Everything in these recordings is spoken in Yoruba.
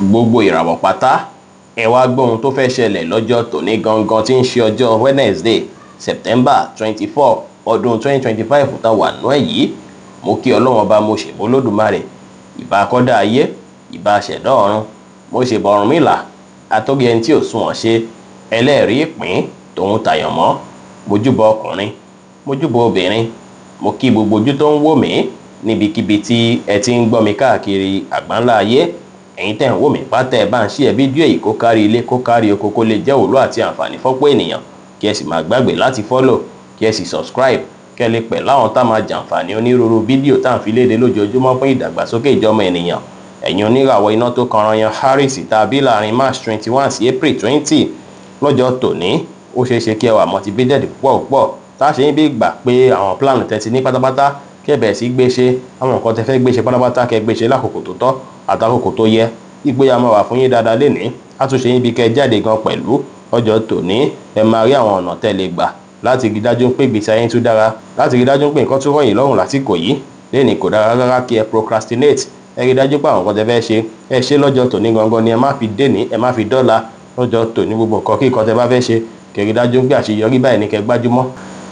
gbogbo ìràwọ̀ pátá ẹ wá gbọ́ ohun tó fẹ́ ṣẹlẹ̀ lọ́jọ́ tòní gangan tí ń ṣe ọjọ́ Wednesday September 24 ọdún 2025 tá wà nú ẹ̀ yìí. mo kí Ọlọ́run ọba, mo ṣèbó Olódùmarè, ìbà kọ́dá ayé, ìbà ṣẹ̀dá ọ̀run, mo ṣèbà Ọ̀rúnmìlà atógi ẹni tí ò sunwọ̀n ṣe, ẹlẹ́rìí ìpín tòun tàyànmọ́, mojúbọ ọkùnrin mojúbọ obìnrin. mo kí gbogbo ojú tó ń wò mí níbikíbi tí ẹ ti ń gbọ́ mi káàkiri àgbáńlá ayé. ẹ̀yin tẹ́ ń wò mí pátá ẹ bá ń share fídíò yìí kó kárí ilé kó kárí oko, kó lè jẹ́ òwúlò àti àǹfààní fọ́pọ̀ ènìyàn. kí ẹ sì má gbàgbé láti follow, kí ẹ sì subscribe, kí ẹ lè pẹ̀ láwọn tá máa jàǹfààní onírúurú fídíò tá à ń fi léde lójoojúmọ́ fún ìdàgbàsókè ìjọmọ ènìyàn. ẹ̀yin oníràwọ̀ iná tó kanran yan Aries tàbí láàrin March 21 sí April 20 lọ́jọ́ tòní, ó ṣeé ṣe kí ẹ wà motivated púpọ̀ tá a ṣe ń bí gbà pé àwọn plan tẹ́tí ní pátápátá kẹ́ bẹ̀rẹ̀ sí gbé ṣe, àwọn nǹkan tẹ́ fẹ́ gbé ṣe pátápátá kẹ́ gbé ṣe lákòókò tó tọ́ àtàkòkò tó yẹ. ìgboyà máa wà fún yín dáadáa lénìí, á tún ṣe yín bí kẹ́ jáde gan pẹ̀lú. ọjọ́ tòní ẹ máa rí àwọn ọ̀nà tẹ́ lè gbà láti rí dájú pé ìgbésí ayé tún dára, láti rí dájú pé nǹkan tún rọ̀ yín lọ́rùn lásìkò yìí. lénìí kò dára rárá kí ẹ procrastinate. ẹ rí dájú pé àwọn nǹkan tẹ́ fẹ́ ṣe ẹ ṣe lọ́jọ́ tòní gangan ni, ẹ má fi déní, ẹ má fi dọ́là. lọ́jọ́ tòní gbogbo nǹkan kí nǹkan tẹ́ bá fẹ́ ṣe kẹ́ rí dájú pé àṣeyọrí báyìí ni kẹ́ gbájúmọ́,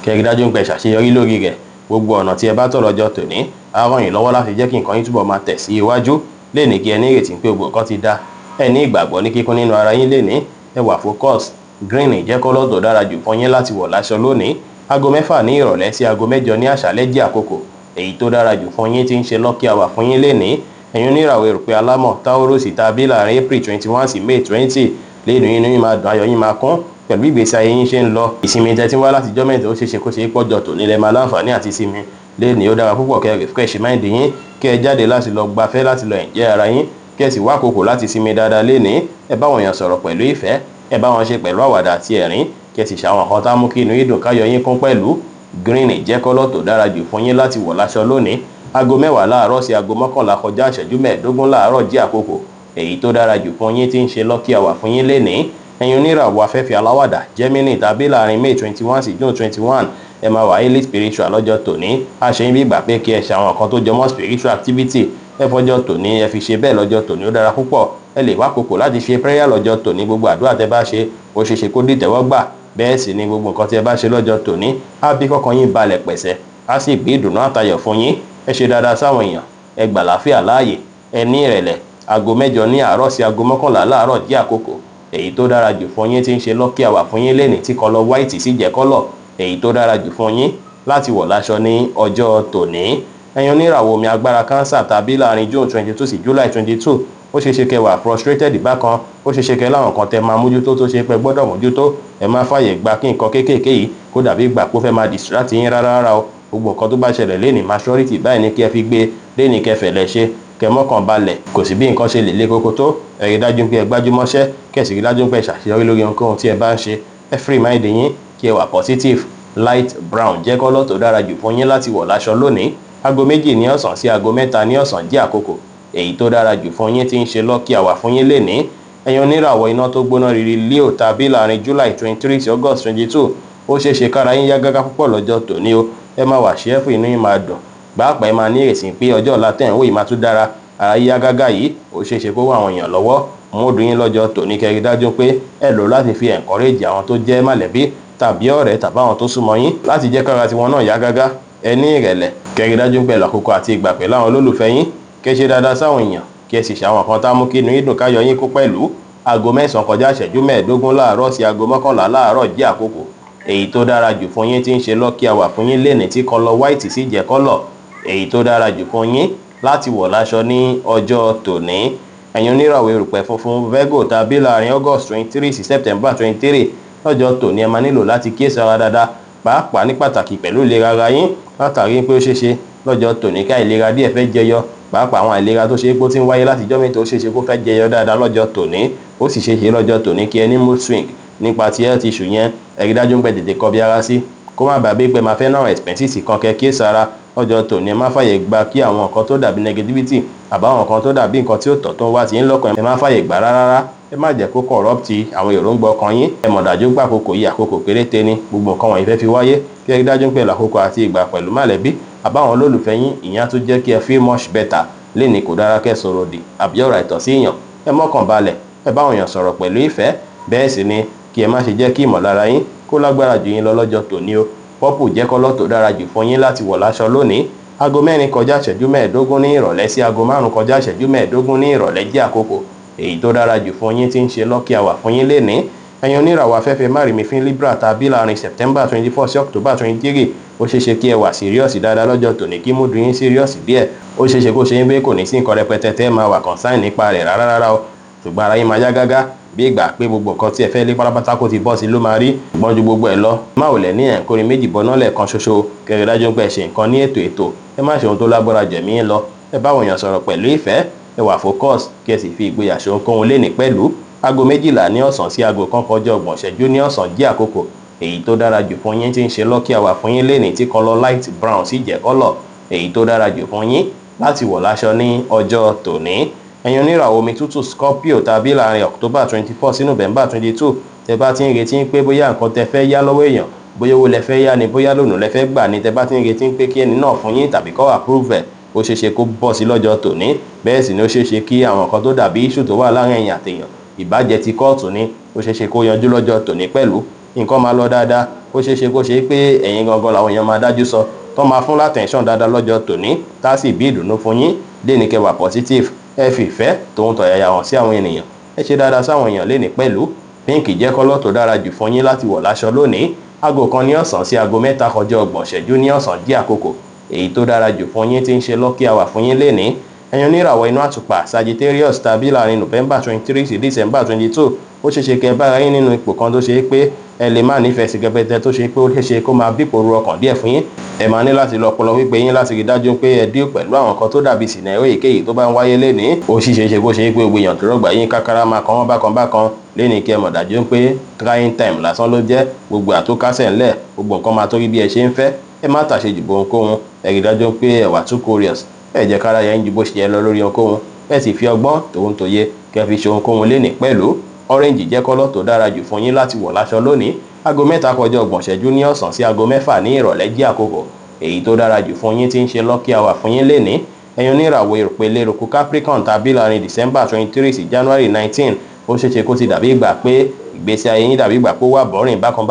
kẹ́ rí dájú pé ṣàṣeyọrí lórí rẹ̀. gbogbo ọ̀nà tí ẹ bá tọ̀ lọ́jọ́ tòní á ràn yín lọ́wọ́ láti jẹ́ kí nǹkan yín túbọ̀ máa tẹ̀ sí iwájú. lénìí kí ẹ ní ìrètí pé gbogbo nǹkan ti dá, ẹ ní ìgbàgbọ́ ní kíkún nínú ara yín. lénìí ẹ wà focus. green jẹ́ kọ́lọ̀ tó dára jù fún yín láti wọ̀ láṣọ lónìí. aago 6 ní ìrọ̀lẹ́ sí aago 8 ní àṣálẹ́ jẹ́ àkókò èyí tó dára jù fún yín tí ń ṣe lucky hour fún yín lénìí. ẹ̀yin oníràwọ̀ erùpẹ̀ alámọ̀ Taurus tàbí láàrin April 21 sí May 20 lénìí inú yín máa dùn, ayọ̀ yín máa kún pẹ̀lú ìgbésí ayé yín ṣe ń lọ. ìsinmi tẹ́tí wá láti jọ́ mẹ́ta ó ṣeéṣe kó ṣe é pọ́jọ tòní lẹ́ máa láǹfààní àti sinmi. lénìí ó dára púpọ̀ kẹ́ ẹ refresh mind yín, kẹ́ ẹ jáde láti lọ gbafẹ́, láti lọ enjoy ara yín, kẹ́ ẹ sì wá àkókò láti sinmi dáadáa. lénìí ẹ bá wọn èèyàn sọ̀rọ̀ pẹ̀lú ìfẹ́, ẹ bá wọn ṣe pẹ̀lú àwàdà àti ẹ̀rín, kẹ́ ẹ sì ṣàwọn nǹkan tá a mú kí inú yín dùn káyọ̀ yín kún pẹ̀lú. green jẹ́ kọ́lọ̀ tó dára jù fún yín láti wọ̀ láṣọ lónìí. aago 10 láàárọ̀ sí aago 11 kọjá ìṣẹ́jú 15 láàárọ̀ jẹ́ àkókò èyí tó dára jù fún yín tí ń ṣe lucky hour fún yín lénìí. ẹ̀yin oníràwọ̀ afẹ́fẹ́ aláwàdà Gemini tàbí láàrin May 21 sí June 21 ẹ máa wà highly spiritual lọ́jọ́ tòní. a ṣe ń bí ìgbà pé kí ẹ ṣe àwọn nǹkan tó jọmọ́ spiritual activity ẹ fọjọ́ tòní, ẹ fi ṣe bẹ́ẹ̀ lọ́jọ́ tòní, ó dára púpọ̀. ẹ lè wá àkókò láti ṣe prayer lọ́jọ́ tòní. gbogbo àdúrà tẹ bá ṣe ó ṣe ṣe kó dìtẹ́wọ́gbà. bẹ́ẹ̀ sì ni gbogbo nǹkan tí ẹ bá ṣe lọ́jọ́ tòní á bí kọ́kàn yín balẹ̀ pẹ̀sẹ̀, á sì gbé ìdùnnú àtayọ̀ fún yín. ẹ ṣe dáadáa sáwọn èèyàn, ẹ gbà láfíà láàyè, ẹ ní ìrẹ̀lẹ̀. aago 8 ní àárọ̀ sí aago 11 láàárọ̀ jẹ́ àkókò èyí tó dára jù fún yín tí ń ṣe lucky hour fún yín lénìí, tí kọ́lọ̀ white sì jẹ́ kọ́lọ̀ èyí tó dára jù fún yín láti wọ̀ láṣọ ní ọjọ́ tòní. ẹ̀yin oníràwọ̀ omi agbára Cancer tàbí láàrin June 22 sí July 22 ó ṣeé ṣe kẹ́ wà frustrated bákan, ó ṣeé ṣe kẹ́ láwọn kan tẹ́ máa mójútó tó ṣe pé gbọ́dọ̀ mójútó. ẹ má fàyè gba kí nǹkan kéékèèké yìí kó dàbí gbà pé ó fẹ́ máa distract yín rárá o. gbogbo nǹkan tó bá ṣẹlẹ̀ lénìí majority báyìí ni kí ẹ fi gbé, lénìí kẹ́ fẹ̀lẹ̀ ṣe, kẹ́ mọ́kàn balẹ̀. kò sí bí nǹkan ṣe lè le koko tó, ẹ rí dájú pé ẹ gbájúmọ́ṣẹ́, kẹ́ sì rí dájú pé ẹ ṣàṣeyọrí lórí ohunkóhun tí ẹ bá ń ṣe. ẹ free mind yín, kí ẹ wà positive. light brown jẹ́ kọ́lọ̀ tó dára jù fún yín láti wọ̀ láṣọ lónìí. aago 2 ní ọ̀sán sí aago 3 ní ọ̀sán jẹ́ àkókò èyí tó dára jù fún yín tí ń ṣe lucky hour fún yín lénìí. ẹ̀yin oníràwọ̀ iná tó gbóná riri Leo tàbí láàrin July 23 sí August 22 ó ṣeé ṣe kára yín yá gágá púpọ̀ lọ́jọ́ tòní o. ẹ máa wà ṣẹ́fù, inú yín máa dùn, pàápàá ẹ máa ní ìrètí pé ọjọ́ ọ̀la tẹ̀ ń wò yìí máa tún dára. ara yíyá gágá yìí ó ṣeé ṣe kó wá àwọn èèyàn lọ́wọ́. múdù yín lọ́jọ́ tòní kẹ́ rí dájú pé ẹ lò láti fi encourage àwọn tó jẹ́ mọ̀lẹ́bí tàbí ọ̀rẹ́ tàbí àwọn tó súnmọ́ yín láti jẹ́ kára tiwọn náà yá gágá. ẹ ní ìrẹ̀lẹ̀, kẹ́ rí dájú pé àkókò àti ìgbà pẹ̀lú àwọn olólùfẹ́ yín, kẹ́ ṣe dáadáa sáwọn èèyàn, kí ẹ sì ṣàwọn kan tá a mú kí inú yín dùn káyọ̀ yín kó pẹ̀lú. aago 9 kọjá ìṣẹ́jú 15 láàárọ̀ sí aago 11 láàárọ̀ jẹ́ àkókò èyí tó dára jù fún yín tí ń ṣe lucky hour fún yín lénìí, tí kọ́lọ̀ white sì jẹ́ kọ́lọ̀ èyí tó dára jù fún yín láti wọ̀ láṣọ ní ọjọ́ tòní. ẹ̀yin oníràwọ̀ erùpẹ̀ funfun Virgo tàbí láàrin August 23 sí September 23 lọ́jọ́ tòní ẹ máa nílò láti kíyèsí ara dáadáa, pàápàá ní pàtàkì pẹ̀lú ìlera ara yín, látàrí pé ó ṣeéṣe lọ́jọ́ tòní ká ìlera díẹ̀ fẹ́ jẹyọ, pàápàá àwọn àìlera tó ṣe é pé ó ti ń wáyé láti jọ́ mẹ́ta ó ṣeéṣe kó fẹ́ jẹyọ dáadáa lọ́jọ́ tòní. ó sì ṣeéṣe lọ́jọ́ tòní kí ẹ ní mood swing nípa ti health issue yẹn. ẹ rí dájú pé tètè kọbi ara sí, kó má bàa bí pé máa fẹ́ náà expenses kan kẹ́ kíyèsí ara lọ́jọ́ tòní. ẹ má fàyè gba kí àwọn nǹkan tó dàbí negativity àbáwọn nǹkan tó dàbí nǹkan tí ó tọ́ tó wá sí yín lọ́kàn, ẹ má fàyè gbà rárá. ẹ má jẹ́ kó corrupt àwọn èròǹgbà ọkàn yín. ẹ mọ̀ dájú pé àkókò yìí àkókò péréte ni, gbogbo nǹkan wọ̀nyí fẹ́ fi wáyé. kí ẹ rí dájú pé àkókò àti ìgbà pẹ̀lú mọ̀lẹ́bí àbáwọn olólùfẹ́ yín, ìyẹn á tún jẹ́ kí ẹ feel much better. lénìí kò dára kẹ́ sọ̀rọ̀ òdì àbí ọ̀rọ̀ àìtọ́ sí èèyàn ẹ mọ́kàn balẹ̀, ẹ bá àwọn èèyàn sọ̀rọ̀ pẹ̀lú ìfẹ́, bẹ́ẹ̀ sì ni kí ẹ má ṣe jẹ́ kí ìmọ̀lára yín kó lágbára jù yín lọ lọ́jọ́ tòní o. Purple jẹ́ kọ́lọ̀ tó dára jù fún yín láti wọ̀ láṣọ lónìí. Aago 4 kọjá ìṣẹ́jú 15 ní ìrọ̀lẹ́ sí aago 5 kọjá ìṣẹ́jú 15 ní ìrọ̀lẹ́ jẹ́ àkókò èyí tó dára jù fún yín tí ń ṣe lucky hour fún yín lénìí. Ẹ̀yin oníràwọ̀ afẹ́fẹ́ márìmí fún Libra tàbí láàrin September 24 sí October 23 ó ṣeéṣe kí ẹ wà serious dáadáa lọ́jọ́ tòní kí múdù yín serious díẹ̀. Ó ṣeéṣe kó ṣe yín pé kò ní sí nǹkan rẹpẹtẹ tẹ́ máa wà concern nípa rẹ̀ rárá o, ṣùgbọ́n ara yín máa yá gágá bí ìgbà pé gbogbo nǹkan tí ẹ fẹ́ lé pátápátá kó ti bọ́ sí ló máa rí. Ṣùgbọ́n ju gbogbo ẹ̀ lọ, má ò lẹ̀ ní ẹ̀ńkórin méjì bọ́ná lẹ́ẹ̀kan ṣoṣo, kẹrì dájú pé ẹ ṣe nǹkan ní ètò ẹ má ṣe ohun tó lágbára jẹ̀mí lọ, ẹ bá àwọn èèyàn sọ̀rọ̀ pẹ̀lú ìfẹ́, ẹ wà focus kí ẹ sì fi ìgboyà ṣe ohunkóhun lénìí pẹ̀lú. Aago 12 ní ọ̀sán sí aago 1 kọjá 30 ìṣẹ́jú ní ọ̀sán jẹ́ àkókò èyí tó dára jù fún yín tí ń ṣe lucky hour fún yín lénìí tí kọ́lọ̀ light brown sì jẹ́ kọ́lọ̀ èyí tó dára jù fún yín láti wọ̀ láṣọ ní ọjọ́ tòní. Ẹ̀yin oníràwọ̀ omi tútù Scorpio tàbí láàrin October 24 sí November 22 tẹ bá ti ń retí pé bóyá nǹkan tẹ fẹ́ yá lọ́wọ́ èèyàn, bóyá owó lẹ fẹ́ yá ni, bóyá lónìí lẹ fẹ́ gbà ni, tẹ bá ti ń retí pé kí ẹni náà fún yín tàbí kó approve ẹ̀, ó ṣeéṣe kó bọ́ sí lọ́jọ́ tòní. Bẹ́ẹ̀ sì ni ó ṣeéṣe kí àwọn nǹkan tó dàbí issue tó wà láàrin ẹ̀yin àtèèyàn, ìbàjẹ́ ti kóòtù ni, ó ṣeéṣe kó yanjú lọ́jọ́ tòní pẹ̀lú. Nǹkan máa lọ dáadáa, ó ṣeéṣe kó ṣe pé ẹ̀yin gangan làwọn èèyàn máa dájú sọ tó máa fún látẹ̀ńṣọ̀n dáadáa lọ́jọ́ tòní tá sì bí ìdùnnú fún yín léni kẹwàá positive. Ẹ fi ìfẹ́ tòun tọ̀yàyà hàn sí àwọn ènìyàn, ẹ ṣe dáadáa sáwọn èèyàn léni pẹ̀lú. Pink jẹ́ kọ́lọ̀ tó dára jù fún yín láti wọ̀ láṣọ lónìí. Aago 1 ní ọ̀sán sí aago 3 kọjá 30 ìṣẹ́jú ní ọ̀sán jẹ́ àkókò èyí tó dára jù fún yín tí ń ṣe lucky hour fún yín lénìí. Ẹ̀yin oníràwọ̀ inú àtùpà Sagittarius tàbí láàrin November 23 sí December 22 ó ṣeéṣe kẹ́ bára yín nínú ipò kan tó ṣe pé ẹ lè má nífẹ̀ẹ́ sí gẹpẹtẹ tó ṣe pé ó ṣeéṣe kó máa bípòrú ọkàn díẹ̀ fún yín. Ẹ máa ní láti lọ ọpọlọ wípé yín láti rí dájú pé ẹ díò pẹ̀lú àwọn kan tó dàbí scenario èyíkéyìí tó bá ń wáyé lénìí. Ó sì ṣeéṣe kó ṣe pé gbogbo èèyàn tó rọ̀gbà yín kákàrà máa kàn wọ́n bákan lénìí kí ẹ mọ̀ dájú pé trying time lásán ló jẹ́, gbogbo àtúkásẹ̀ ńlẹ̀, gbogbo nǹkan máa tó rí bí ẹ ṣe ń fẹ́. Ẹ má tàṣe jù ohunkóhun, ẹ rí dájú pé ẹ wà too curious, ẹ jẹ́ kára yẹn ju bó ṣe yẹ lọ lórí ohunkóhun, ẹ sì fi ọgbọ́n tòun tòye kẹ́ fi ṣe ohunkóhun lénìí pẹ̀lú. Orange jẹ́ kọ́lọ̀ tó dára jù fún yín láti wọ̀ láṣọ lónìí. Aago 3 kọjá 30 ìṣẹ́jú ní ọ̀sán sí aago 6 ní ìrọ̀lẹ́ jẹ́ àkókò èyí tó dára jù fún yín tí ń ṣe lucky hour fún yín lénìí. Ẹ̀yin oníràwọ̀ ìrùpẹ̀lẹ̀ eruku Capricorn tàbí láàrin December 23 sí January 19 ó ṣeéṣe kó ti dàbí ìgbà pé ìgbésí ayé yín dàbí ìgbà pé ó wà boring bákan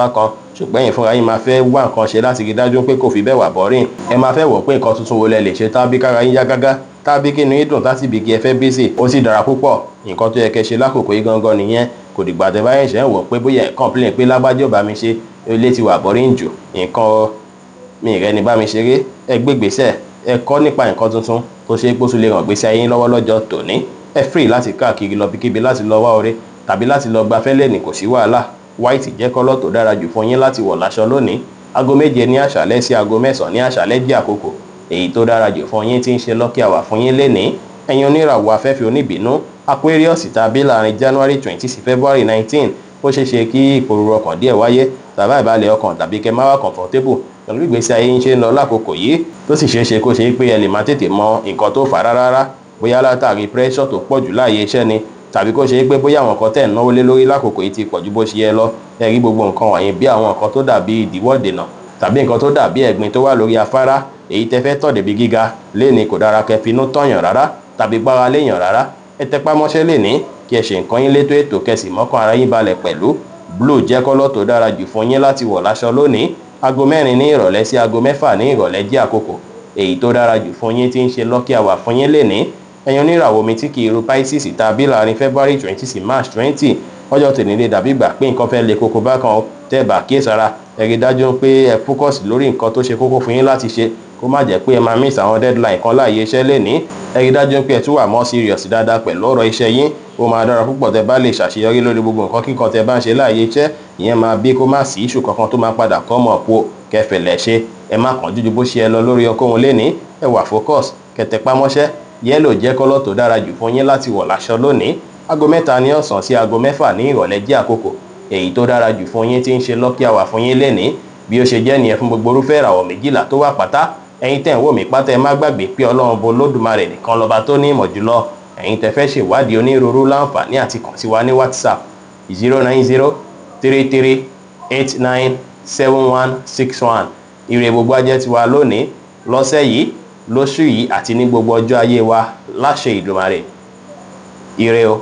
ṣùgbọ́n ẹ̀yin fúnra yín máa fẹ́ wá nǹkan ṣe láti rí dájú pé kò fi bẹ́ẹ̀ wà boring. Ẹ máa fẹ́ wò pé nǹkan tuntun wo lẹ lè ṣe tàbí kára yín yá gágá tàbí kí inú yín dùn láti bí kí ẹ fẹ́ busy, ó sì dára púpọ̀. Nǹkan tó yẹ kẹ́ ṣe lákòókò yìí gangan nìyẹn. Kò dìgbà tẹ́ bá yẹn ṣe ń wò pé bóyá complain pé lágbájọ́ bá mi ṣe ilé ti wà boring jù, nǹkan mi rẹ ni bá mi ṣeré. Ẹ gbé ìgbésẹ̀, ẹ kọ́ nípa nǹkan tuntun tó ṣe pé ó tún lè ràn gbèsè ayé yín lọ́wọ́ lọ́jọ́ tòní. Ẹ free láti káàkiri lọ bíkíbi láti lọ wá oore tàbí láti lọ gbafẹ́ lẹ́nìí, kò sí wàhálà. White jẹ́ kọ́lọ̀ tó dára jù fún yín láti wọ̀ láṣọ lónìí. Aago 7 ní àṣálẹ́ sí aago 9 ní àṣálẹ́ jẹ́ àkókò èyí tó dára jù fún yín tí ń ṣe lucky hour fún yín lénìí. Ẹ̀yin oníràwọ̀ afẹ́fẹ́ oníbínú Aquarius tàbí láàrin January 20 sí February 19 ó ṣeéṣe kí ìpòrúurú ọkàn díẹ̀ wáyé tàbí ìbàlẹ̀ ọkàn tàbí kẹ́ má wà comfortable pẹ̀lú ìgbésí ayé yín ṣe ń lọ lákòókò yìí, tó sì ṣeéṣe kó ṣe pé ẹ lè má tètè mọ nǹkan tó fà rárá, bóyá látàrí pressure tó pọ̀ jù láàyè iṣẹ́ ni tàbí kó ṣe pé bóyá àwọn nǹkan tẹ̀ ń náwó lé lórí lákòókò yìí ti pọ̀ ju bó ṣe yẹ lọ. Ẹ rí gbogbo nǹkan wọ̀nyí bí àwọn nǹkan tó dàbí ìdíwọ́ dènà tàbí nǹkan tó dàbí ẹ̀gbin tó wà lórí afárá èyí tẹ́ fẹ́ tọ̀ débi gíga lénìí. Kò dára kẹ́ finú tọ̀yàn rárá tàbí gbára léèyàn rárá. Ẹ tẹpá mọ́ṣẹ́ lénìí kí ẹ ṣe nǹkan yín létò ètò kẹsì mọ́kàn ara yín balẹ̀ pẹ̀lú. Blue jẹ́ kọ́lọ̀ tó dára jù fún yín láti wọ̀ láṣọ lónìí. Aago 4 ní ìrọ̀lẹ́ sí aago 6 ní ìrọ̀lẹ́ jẹ́ àkókò èyí tó dára jù fún yín tí ń ṣe lucky hour fún yín lénìí. Ẹ̀yin oníràwọ̀ omi tí kì í ru Pisces tàbí láàrin February 20 sí March 20 ọjọ́ tòní lè dàbí ìgbà pé nǹkan fẹ́ le koko bákan tẹ́ bá kíyèsára. Ẹ rí dájú pé ẹ focus lórí nǹkan tó ṣe kókó fún yín láti ṣe, kó má jẹ́ pé ẹ máa miss àwọn deadline kan láàyè iṣẹ́ lénìí. Ẹ rí dájú pé ẹ tún wà more serious dáadáa pẹ̀lú ọ̀rọ̀ iṣẹ́ yín. Ó máa dára púpọ̀ tẹ́ bá lè ṣàṣeyọrí lórí gbogbo nǹkan kíkan tẹ́ bá ń ṣe láàyè iṣẹ́. Ìyẹn máa bí kó má sí issue kankan tó máa padà come up o, kẹfẹ̀lẹ̀ ṣe. Ẹ má kánjú ju bó ṣe ẹ lọ lórí ohunkóhun lénìí. Ẹ wà focus, kẹtẹpá mọ́ṣẹ́. Yellow jẹ́ kọ́lọ̀ tó dára jù fún yín láti wọ̀ láṣọ lónìí. Aago 3 ní ọ̀sán sí aago 6 ní ìrọ̀lẹ́ jẹ́ àkókò èyí tó dára jù fún yín tí ń ṣe lucky hour fún yín lénìí. Bí ó ṣe jẹ́ nìyẹn fún gbogbo orúfẹ́ ìràwọ̀ 12 tó wà pátá. Ẹ̀yin tẹ́ ń wò mí pátá ẹ má gbàgbé pé Ọlọ́run bo Olódùmarè nìkan lọ́ba tó ní ìmọ̀ jùlọ. Ẹ̀yin tẹ́ fẹ́ ṣèwádìí onírúurú láǹfààní àti kàn sí wa ní WhatsApp 09033897161. Ire gbogbo ajẹ́ tiwa lónìí, lọ́sẹ̀ yìí, lóṣù yìí àti ní gbogbo ọjọ́ ayé wa láṣẹ Ìdùmarè. Ire o.